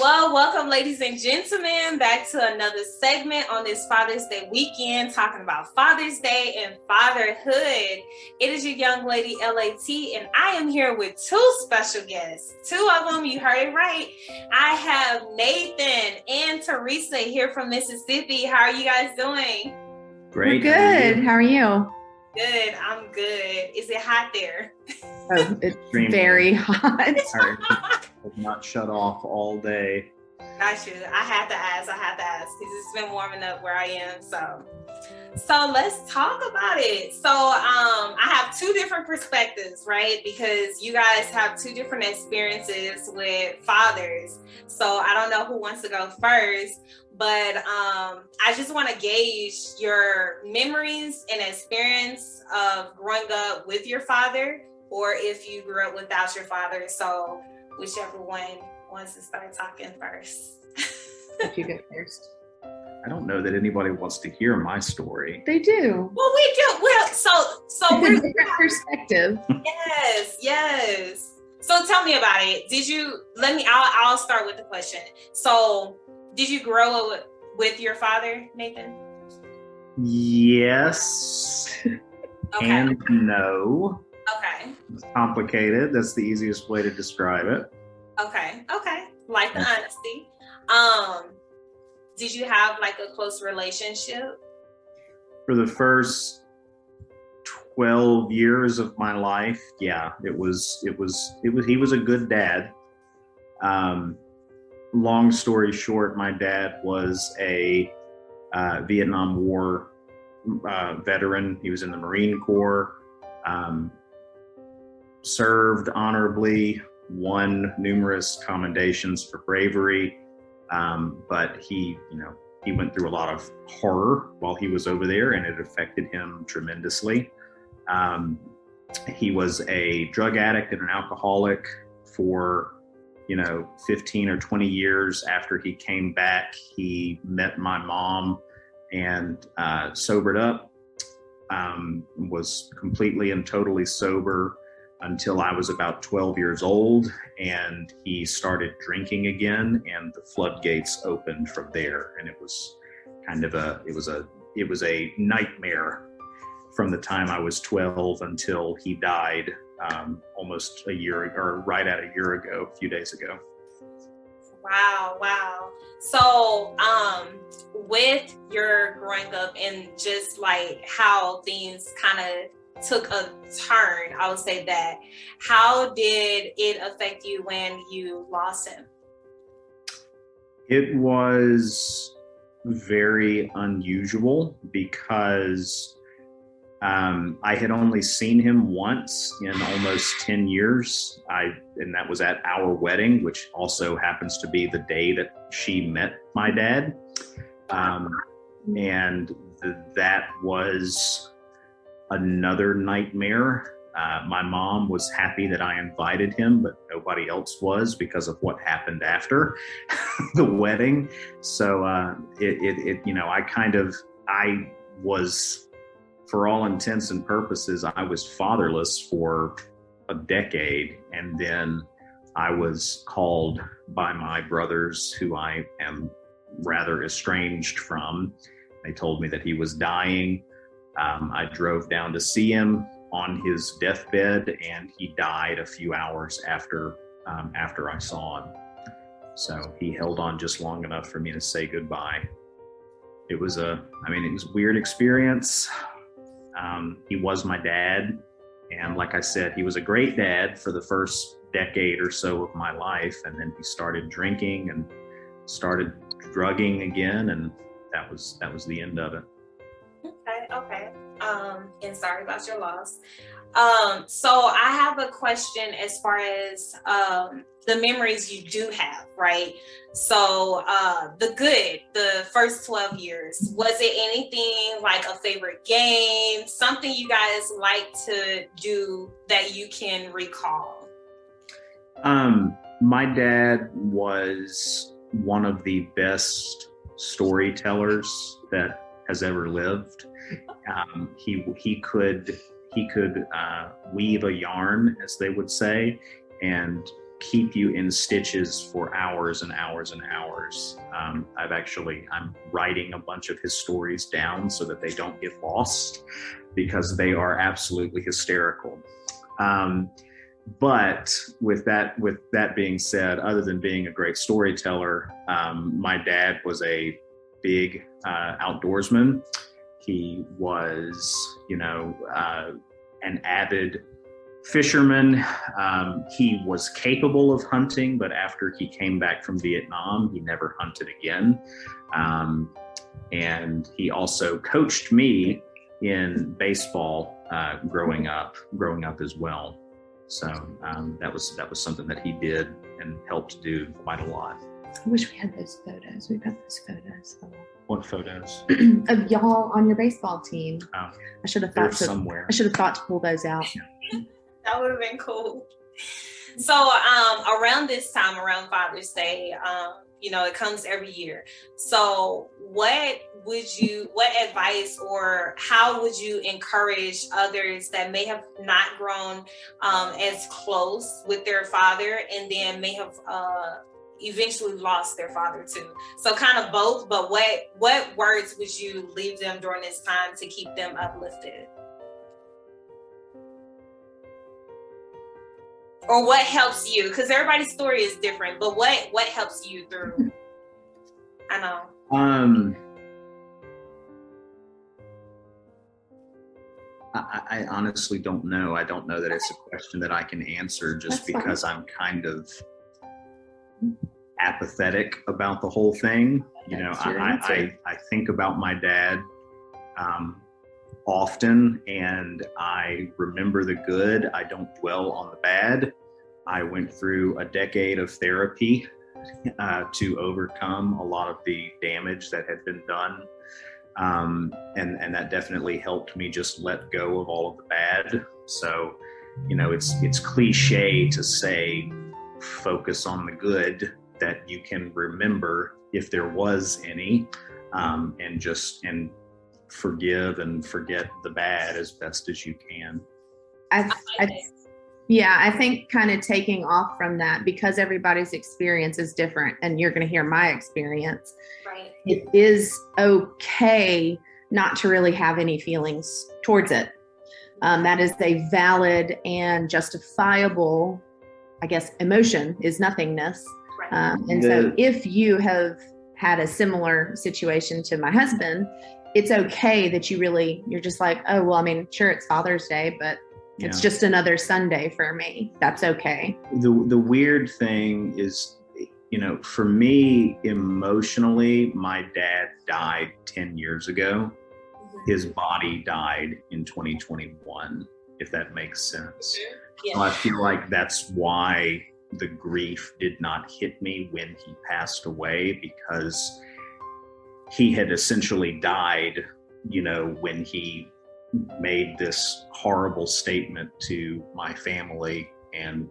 Well, welcome, ladies and gentlemen, back to another segment on this Father's Day weekend, talking about Father's Day and fatherhood. It is your young lady, LAT, and I am here with two special guests. Two of them, you heard it right. I have Nathan and Teresa here from Mississippi. How are you guys doing? Great. We're good. How are you? Good. I'm good. Is it hot there? Oh, it's very hot. Have not shut off all day. Got you. I have to ask because it's been warming up where I am. So let's talk about it. So I have two different perspectives, right? Because you guys have two different experiences with fathers. So I don't know who wants to go first, but I just want to gauge your memories and experience of growing up with your father, or if you grew up without your father. So whichever one wants to start talking first. If you go first. I don't know that anybody wants to hear my story. They do. Well, we do. Well, so we're different perspective. Yes. So tell me about it. I'll start with the question. So did you grow up with your father, Nathan? Yes. Okay. And no. Okay. It's complicated. That's the easiest way to describe it. Okay. Like the honesty. Did you have like a close relationship? For the first 12 years of my life, yeah, he was a good dad. Long story short, my dad was a Vietnam War veteran. He was in the Marine Corps. Served honorably, won numerous commendations for bravery, but he went through a lot of horror while he was over there, and it affected him tremendously. He was a drug addict and an alcoholic for 15 or 20 years. After he came back, he met my mom and sobered up, was completely and totally sober until I was about 12 years old, and he started drinking again, and the floodgates opened from there. And it was a nightmare from the time I was 12 until he died almost a year, or right at a year ago, a few days ago. Wow. So with your growing up and just like how things kind of took a turn, I would say that. How did it affect you when you lost him? It was very unusual because I had only seen him once in almost 10 years. And that was at our wedding, which also happens to be the day that she met my dad. And that was another nightmare. My mom was happy that I invited him, but nobody else was because of what happened after the wedding. So I was, for all intents and purposes, I was fatherless for a decade. And then I was called by my brothers, who I am rather estranged from. They told me that he was dying. I drove down to see him on his deathbed, and he died a few hours after I saw him. So he held on just long enough for me to say goodbye. It was a weird experience. He was my dad, and like I said, he was a great dad for the first decade or so of my life, and then he started drinking and started drugging again, and that was the end of it. Okay. And sorry about your loss. So I have a question as far as the memories you do have, right? So the first 12 years, was it anything like a favorite game, something you guys like to do that you can recall? My dad was one of the best storytellers that has ever lived. He could weave a yarn, as they would say, and keep you in stitches for hours and hours and hours. I'm writing a bunch of his stories down so that they don't get lost, because they are absolutely hysterical. But with that being said, other than being a great storyteller, my dad was a big outdoorsman. He was, an avid fisherman. He was capable of hunting, but after he came back from Vietnam, he never hunted again. And he also coached me in baseball growing up as well. So that was something that he did and helped do quite a lot. I wish we had those photos. We've got those photos. What photos? Of y'all on your baseball team. Oh, I should have they're thought somewhere. I should have thought to pull those out. That would have been cool. So around this time, around Father's Day, it comes every year. So what advice or how would you encourage others that may have not grown as close with their father and then may have eventually lost their father too? So kind of both, but what words would you leave them during this time to keep them uplifted? Or what helps you? Because everybody's story is different, but what helps you through? I know. I honestly don't know. I don't know that it's a question that I can answer just because I'm kind of apathetic about the whole thing. I think about my dad often, and I remember the good. I don't dwell on the bad. I went through a decade of therapy to overcome a lot of the damage that had been done. And that definitely helped me just let go of all of the bad. So, it's cliche to say, focus on the good that you can remember if there was any, and forgive and forget the bad as best as you can. I think kind of taking off from that, because everybody's experience is different, and you're going to hear my experience. Right. It is okay not to really have any feelings towards it. That is a valid and justifiable, I guess, emotion is nothingness. Right. So if you have had a similar situation to my husband, it's okay that you're just like, oh, well, I mean, sure, it's Father's Day, but it's just another Sunday for me. That's okay. The weird thing is, for me, emotionally, my dad died 10 years ago. His body died in 2021, if that makes sense. Yeah. So I feel like that's why the grief did not hit me when he passed away, because he had essentially died, when he made this horrible statement to my family, and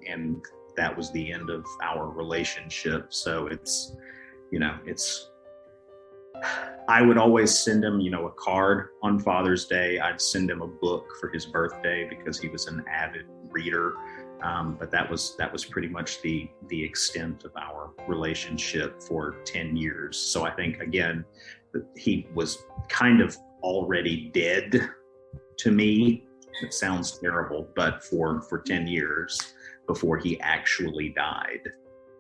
that was the end of our relationship. So I would always send him, a card on Father's Day. I'd send him a book for his birthday because he was an avid reader. But that was pretty much the extent of our relationship for 10 years. So I think, again, he was kind of already dead to me. It sounds terrible, but for 10 years before he actually died.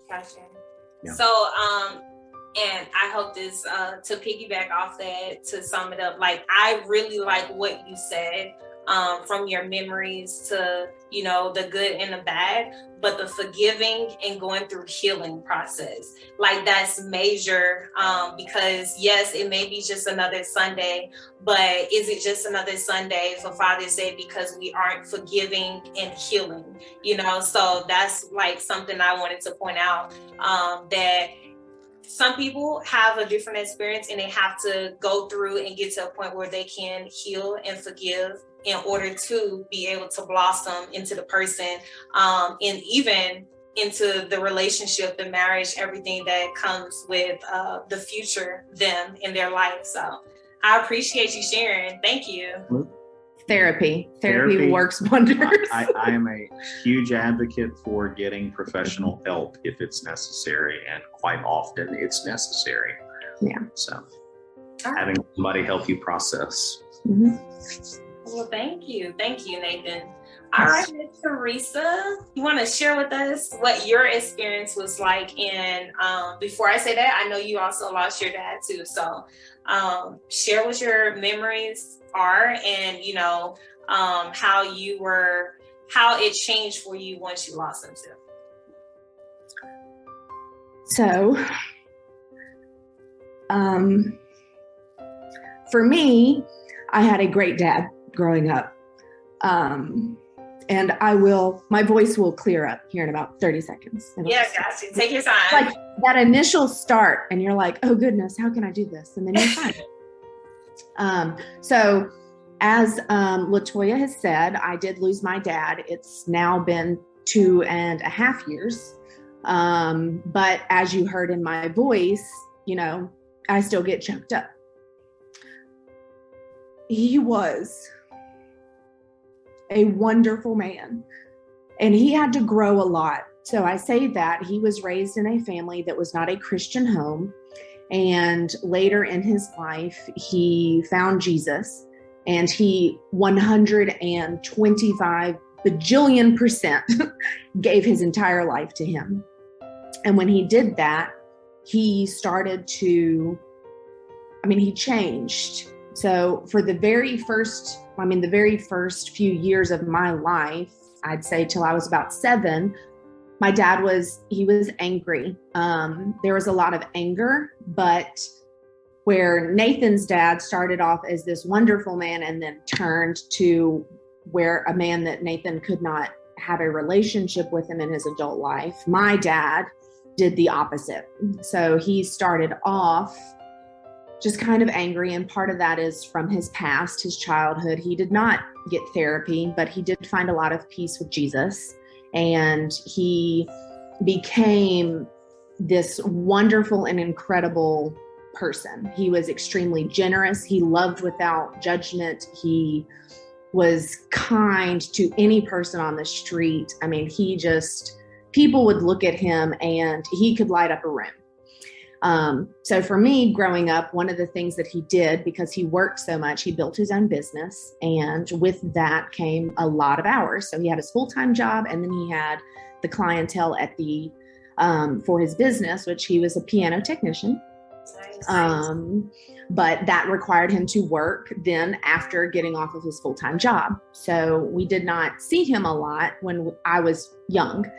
Gotcha. Yeah. So, and I hope this, to piggyback off that, to sum it up, like, I really like what you said, from your memories to, the good and the bad, but the forgiving and going through healing process, like, that's major, because yes, it may be just another Sunday, but is it just another Sunday for Father's Day because we aren't forgiving and healing, so that's like something I wanted to point out, that some people have a different experience and they have to go through and get to a point where they can heal and forgive in order to be able to blossom into the person, and even into the relationship, the marriage, everything that comes with the future them in their life. So I appreciate you sharing. Thank you. Therapy works wonders. I am a huge advocate for getting professional help if it's necessary, and quite often it's necessary. Yeah. So having somebody help you process. Mm-hmm. Well, thank you, Nathan. All right, Ms. Teresa, you want to share with us what your experience was like? And before I say that, I know you also lost your dad too. So share what your memories are, and how it changed for you once you lost him too. So, for me, I had a great dad growing up. And my voice will clear up here in about 30 seconds. Yeah, gotcha. Take your time. Like that initial start, and you're like, oh goodness, how can I do this? And then you're fine. So as Latoya has said, I did lose my dad. It's now been 2.5 years. But as you heard in my voice, I still get choked up. He was a wonderful man, and he had to grow a lot. So I say that he was raised in a family that was not a Christian home. And later in his life, he found Jesus, and he 125 bajillion% gave his entire life to him. And when he did that, he started to, he changed. So for the very first few years of my life, I'd say till I was about 7, my dad was angry. There was a lot of anger, but where Nathan's dad started off as this wonderful man and then turned to where a man that Nathan could not have a relationship with him in his adult life, my dad did the opposite. So he started off just kind of angry. And part of that is from his past, his childhood. He did not get therapy, but he did find a lot of peace with Jesus. And he became this wonderful and incredible person. He was extremely generous. He loved without judgment. He was kind to any person on the street. People would look at him and he could light up a room. So for me, growing up, one of the things that he did, because he worked so much, he built his own business, and with that came a lot of hours. So he had his full-time job, and then he had the clientele at for his business, which he was a piano technician. Nice. But that required him to work then after getting off of his full-time job. So we did not see him a lot when I was young.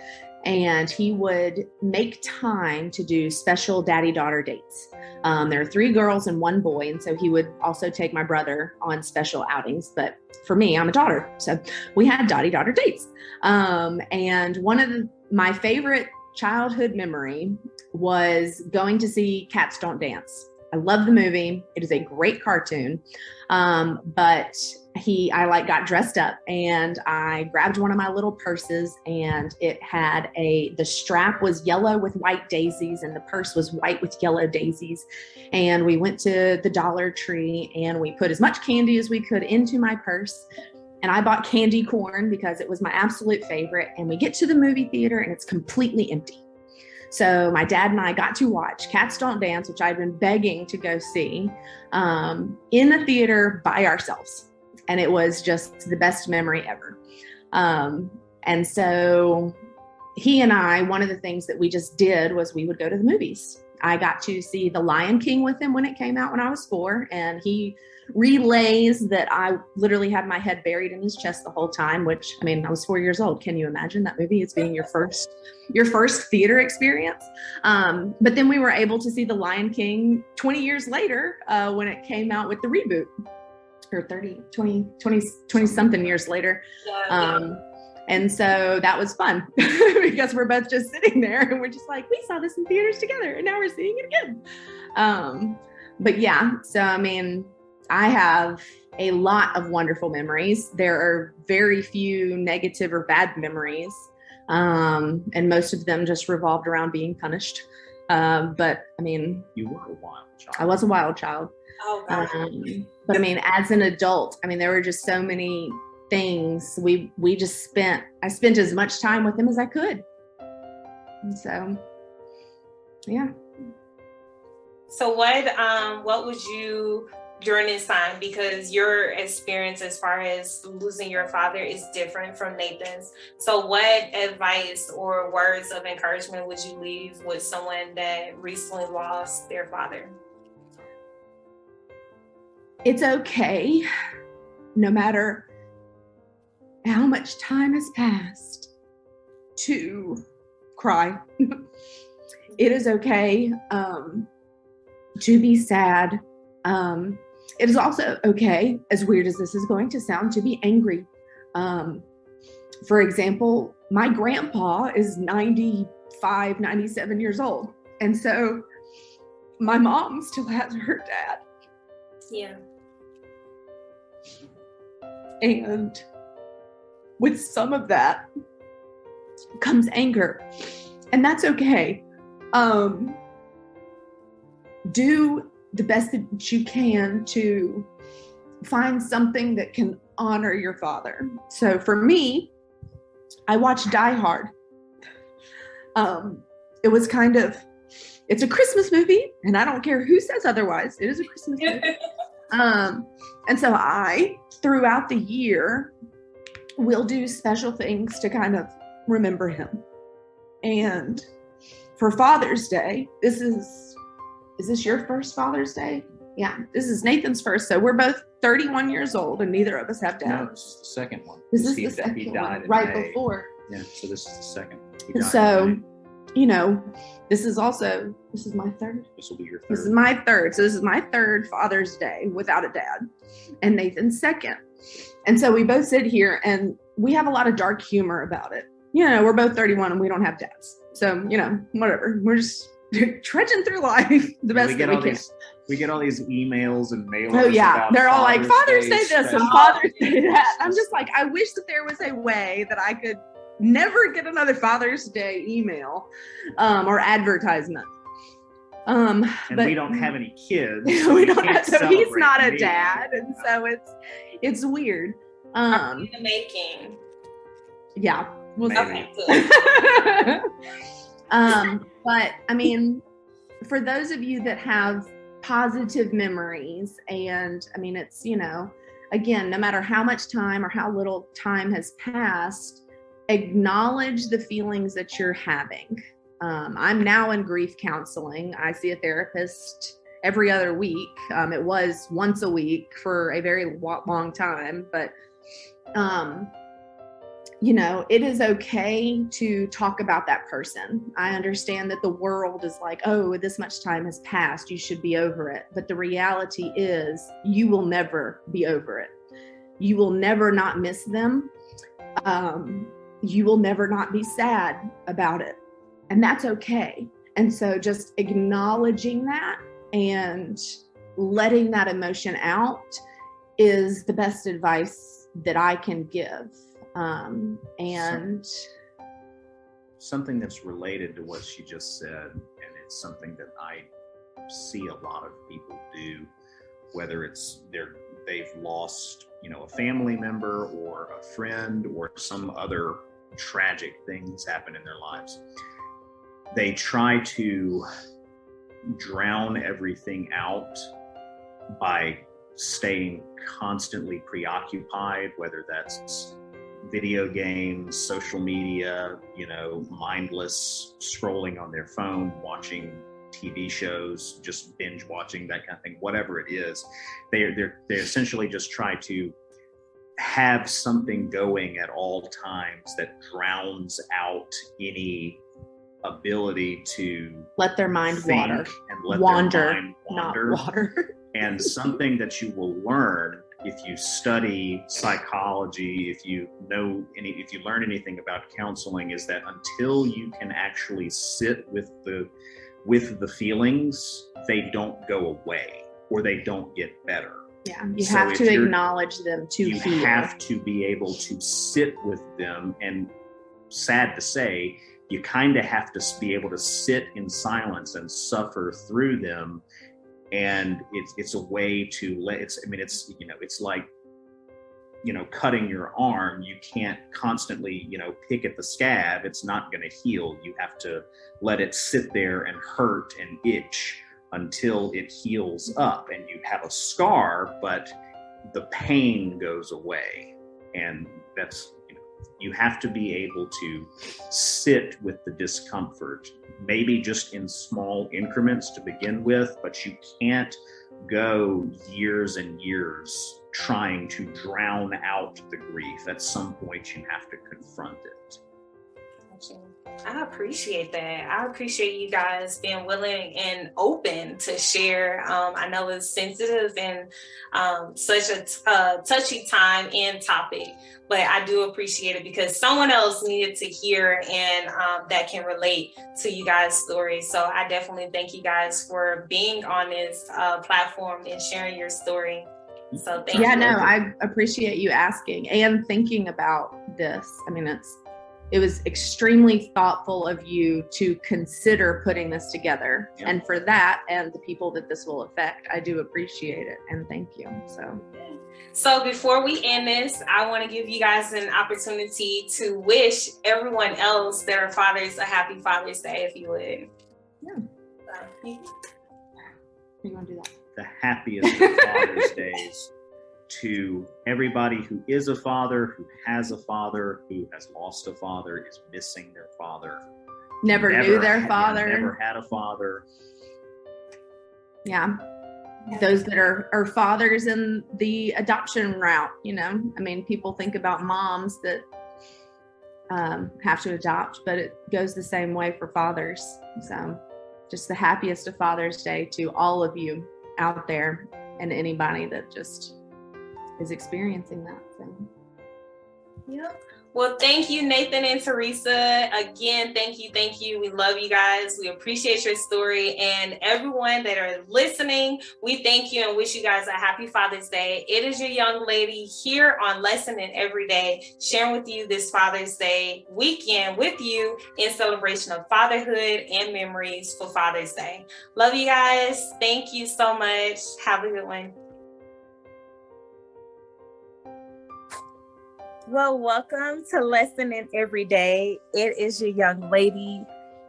And he would make time to do special daddy-daughter dates. There are 3 girls and 1 boy, and so he would also take my brother on special outings. But for me, I'm a daughter, so we had daddy-daughter dates. And one of my favorite childhood memory was going to see Cats Don't Dance. I love the movie. It is a great cartoon. But I got dressed up, and I grabbed one of my little purses, and it had the strap was yellow with white daisies, and the purse was white with yellow daisies. And we went to the Dollar Tree, and we put as much candy as we could into my purse. And I bought candy corn because it was my absolute favorite. And we get to the movie theater, and it's completely empty. So my dad and I got to watch Cats Don't Dance, which I've been begging to go see, in the theater by ourselves. And it was just the best memory ever. And so he and I, one of the things that we just did was we would go to the movies. I got to see The Lion King with him when it came out when I was 4. And he relays that I literally had my head buried in his chest the whole time, which, I was 4 years old. Can you imagine that movie as being your first theater experience? But then we were able to see The Lion King 20 years later when it came out with the reboot, or 20 something years later. And so that was fun because we're both just sitting there and we're just like, we saw this in theaters together and now we're seeing it again. But yeah, so I have a lot of wonderful memories. There are very few negative or bad memories. And most of them just revolved around being punished. But I mean, You were a wild child. I was a wild child. Oh God. But I mean, as an adult, I mean, there were just so many things I spent as much time with him as I could. And so, yeah. So what would you, during this time, because your experience as far as losing your father is different from Nathan's. So what advice or words of encouragement would you leave with someone that recently lost their father? It's okay, no matter how much time has passed, to cry. It is okay to be sad. It is also okay, as weird as this is going to sound, to be angry. For example, my grandpa is 95, 97 years old. And so my mom still has her dad. Yeah. And with some of that comes anger. And that's okay. Do the best that you can to find something that can honor your father. So for me, I watched Die Hard. It was it's a Christmas movie, and I don't care who says otherwise. It is a Christmas movie. And so I, throughout the year, will do special things to kind of remember him. And for Father's Day, is this your first Father's Day? Yeah, this is Nathan's first. So we're both 31 years old, and neither of us have dads. No, this is the second one. This is He the second he one, died in right May. before. Yeah, so this is the second. He died So, in May. you know, this is my third. This will be your third. This is my third. So this is my third Father's Day without a dad, and Nathan's second. And so we both sit here and we have a lot of dark humor about it. You know, we're both 31 and we don't have dads. So, you know, whatever. We're just trudging through life the best that we can. We get all these emails and mailers. Oh yeah, about they're all like Father's Day this and special. Father's Day that. I'm just like, I wish that there was a way that I could never get another Father's Day email or advertisement. And but we don't have any kids. we don't have, so he's celebrate not a me. dad, and so it's weird. In the making. Yeah. Well, Maybe. Okay, good. but I mean, for those of you that have positive memories, and I mean, it's, you know, again, no matter how much time or how little time has passed, acknowledge the feelings that you're having. I'm now in grief counseling. I see a therapist every other week. It was once a week for a very long time, but you know, it is okay to talk about that person. I understand that the world is like, oh, this much time has passed, you should be over it. But the reality is you will never be over it. You will never not miss them. You will never not be sad about it. And that's okay. And so just acknowledging that and letting that emotion out is the best advice that I can give. And something that's related to what she just said, and it's something that I see a lot of people do, whether it's they've lost, you know, a family member or a friend or some other tragic thing that's happened in their lives. They try to drown everything out by staying constantly preoccupied, whether that's video games, social media, you know, mindless scrolling on their phone, watching TV shows, just binge watching, that kind of thing, whatever it is. They essentially just try to have something going at all times that drowns out any ability to let their mind think wander. and let Wander, their mind wander. not water. And something that you will learn if you study psychology, if you learn anything about counseling, is that until you can actually sit with the feelings, they don't go away or they don't get better. Yeah, you So have if to you're- acknowledge them to You feel. have to be able to sit with them, and sad to say, you kind of have to be able to sit in silence and suffer through them. And it's a way to it's like, cutting your arm. You can't constantly, pick at the scab. It's not going to heal. You have to let it sit there and hurt and itch until it heals up, and you have a scar, but the pain goes away. And that's, you have to be able to sit with the discomfort, maybe just in small increments to begin with, but you can't go years and years trying to drown out the grief. At some point, you have to confront it. I appreciate that. I appreciate you guys being willing and open to share. I know it's sensitive and such a touchy time and topic, but I do appreciate it because someone else needed to hear and that can relate to you guys' story. So I definitely thank you guys for being on this platform and sharing your story. So thank you. Yeah, no, I appreciate you asking and thinking about this. I mean, it was extremely thoughtful of you to consider putting this together. Yeah. And for that and the people that this will affect, I do appreciate it. And thank you. So before we end this, I want to give you guys an opportunity to wish everyone else that are fathers a happy Father's Day, if you would. Yeah. You want to do that? The happiest of Father's Days to everybody who is a father, who has a father, who has lost a father, is missing their father. Never knew their father. Never had a father. Yeah. Those that are fathers in the adoption route, I mean, people think about moms that have to adopt, but it goes the same way for fathers. So just the happiest of Father's Day to all of you out there and anybody that just is experiencing that. So. Yep. Well, thank you, Nathan and Teresa. Again, thank you. We love you guys. We appreciate your story. And everyone that are listening, we thank you and wish you guys a happy Father's Day. It is your young lady here on Lesson in Everyday, sharing with you this Father's Day weekend with you in celebration of fatherhood and memories for Father's Day. Love you guys. Thank you so much. Have a good one. Well, welcome to Lesson in Everyday. It is your young lady,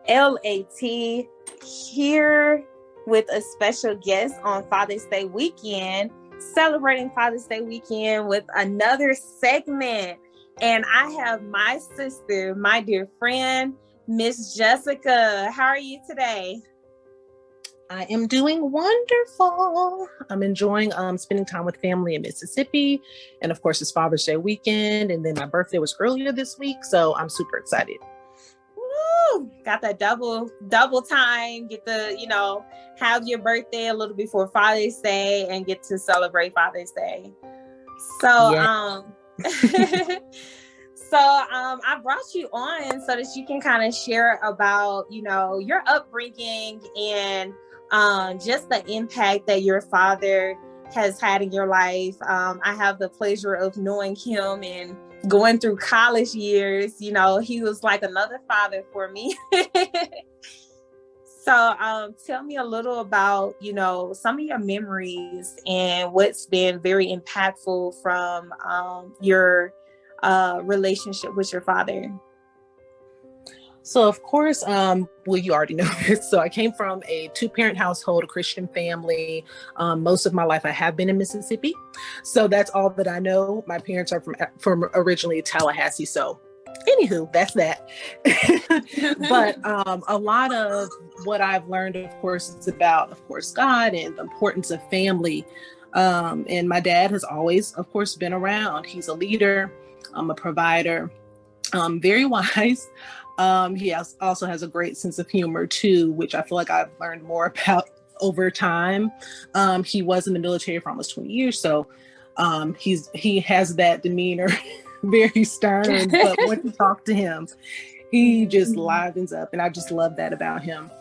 LAT, here with a special guest on Father's Day weekend, celebrating Father's Day weekend with another segment. And I have my sister, my dear friend, Miss Jessica. How are you today? I am doing wonderful. I'm enjoying spending time with family in Mississippi. And of course, it's Father's Day weekend. And then my birthday was earlier this week. So I'm super excited. Woo! Got that double time. Get to, have your birthday a little before Father's Day and get to celebrate Father's Day. So, yeah. I brought you on so that you can kind of share about, your upbringing and just the impact that your father has had in your life. I have the pleasure of knowing him and going through college years. He was like another father for me. So tell me a little about, some of your memories and what's been very impactful from your relationship with your father. So of course, you already know this. So I came from a 2-parent household, a Christian family. Most of my life I have been in Mississippi. So that's all that I know. My parents are from originally Tallahassee. So anywho, that's that. But a lot of what I've learned, of course, is about, of course, God and the importance of family. And my dad has always, of course, been around. He's a leader, a provider, very wise. He also has a great sense of humor too, which I feel like I've learned more about over time. He was in the military for almost 20 years. So he has that demeanor, very stern, but when you talk to him, he just livens up. And I just love that about him.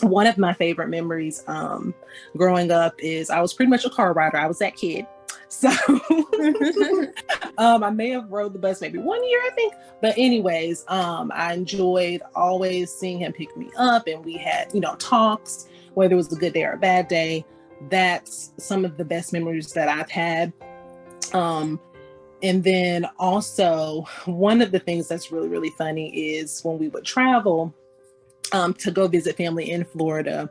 One of my favorite memories growing up is I was pretty much a car rider. I was that kid. So I may have rode the bus maybe 1 year, I think. But anyways, I enjoyed always seeing him pick me up, and we had, talks, whether it was a good day or a bad day. That's some of the best memories that I've had. And then also, one of the things that's really, really funny is when we would travel to go visit family in Florida.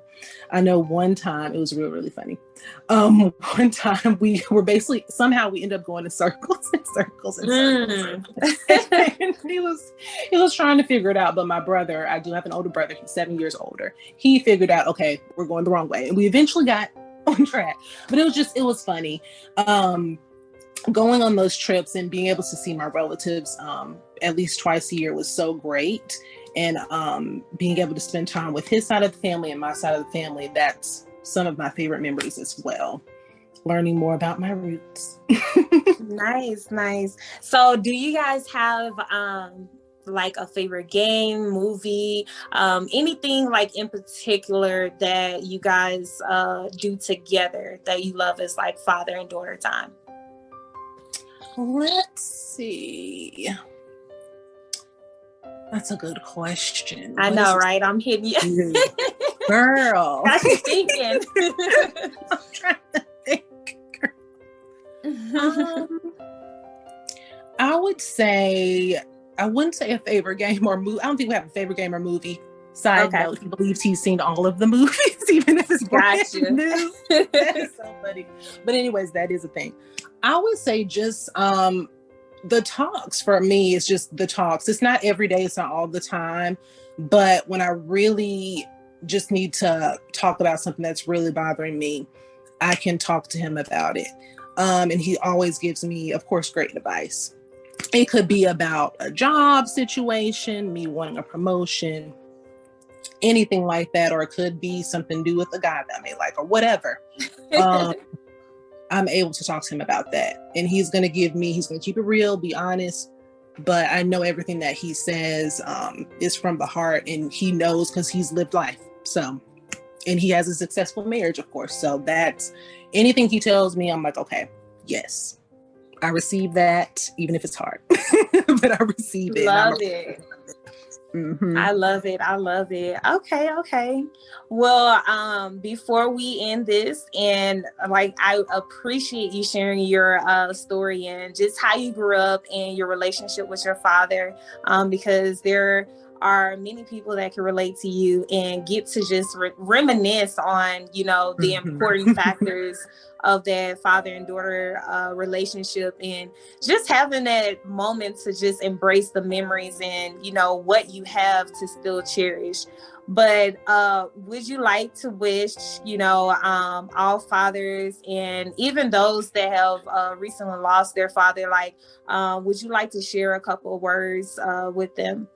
I know one time, it was really, really funny. One time we were basically, somehow we ended up going in circles and circles and circles. And he was trying to figure it out. But my brother, I do have an older brother, he's 7 years older. He figured out, okay, we're going the wrong way. And we eventually got on track. But it was funny. Going on those trips and being able to see my relatives at least twice a year was so great. And being able to spend time with his side of the family and my side of the family, that's some of my favorite memories as well. Learning more about my roots. Nice. So do you guys have like a favorite game, movie, anything like in particular that you guys do together that you love as like father and daughter time? Let's see. That's a good question. I know, right? I'm hitting you. Girl. Got you thinking. I'm trying to think. I wouldn't say a favorite game or movie. I don't think we have a favorite game or movie. Side note, he believes he's seen all of the movies, even if it's brand new. That is so funny. But anyways, that is a thing. I would say just the talks for me is just the talks. It's not every day, it's not all the time, but when I really just need to talk about something that's really bothering me, I can talk to him about it. And he always gives me, of course, great advice. It could be about a job situation, me wanting a promotion, anything like that, or it could be something to do with a guy that I may like or whatever. I'm able to talk to him about that. And he's going to keep it real, be honest. But I know everything that he says is from the heart, and he knows because he's lived life. So, and he has a successful marriage, of course. So that's anything he tells me, I'm like, okay, yes, I receive that, even if it's hard, but I receive it. Love it. Mm-hmm. I love it. Okay. Well, before we end this, and like, I appreciate you sharing your story and just how you grew up and your relationship with your father, because there are many people that can relate to you and get to just reminisce on, the important factors of that father and daughter relationship, and just having that moment to just embrace the memories and, what you have to still cherish. But would you like to wish, all fathers and even those that have recently lost their father, would you like to share a couple of words with them?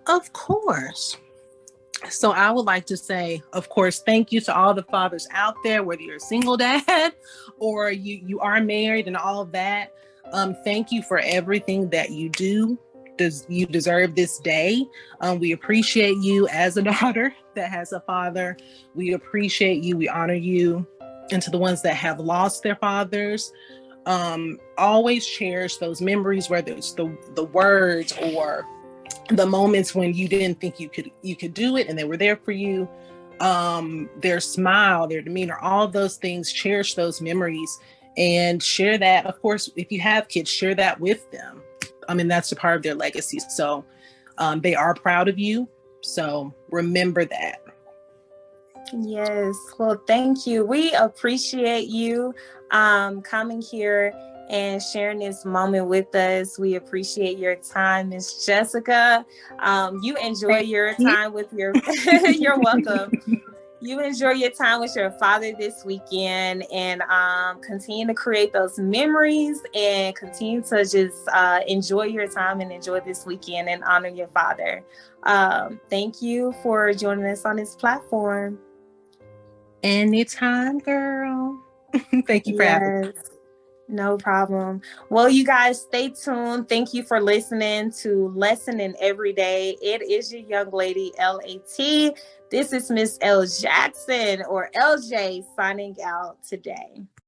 Of course. So I would like to say, of course, thank you to all the fathers out there, whether you're a single dad or you are married and all of that. Thank you for everything that you do. You deserve this day. We appreciate you as a daughter that has a father. We appreciate you. We honor you. And to the ones that have lost their fathers, always cherish those memories, whether it's the words or the moments when you didn't think you could do it and they were there for you. Their smile, their demeanor, all of those things, cherish those memories and share that. Of course, if you have kids, share that with them. I mean, that's a part of their legacy. So they are proud of you. So remember that. Yes. Well, thank you. We appreciate you coming here and sharing this moment with us. We appreciate your time, Miss Jessica. You enjoy your time with your, you're welcome. You enjoy your time with your father this weekend, and continue to create those memories and continue to just enjoy your time and enjoy this weekend and honor your father. Thank you for joining us on this platform. Anytime, girl. Thank you for having me. No problem. Well, you guys, stay tuned. Thank you for listening to Lesson in Everyday. It is your young lady, LAT. This is Miss L. Jackson, or LJ, signing out today.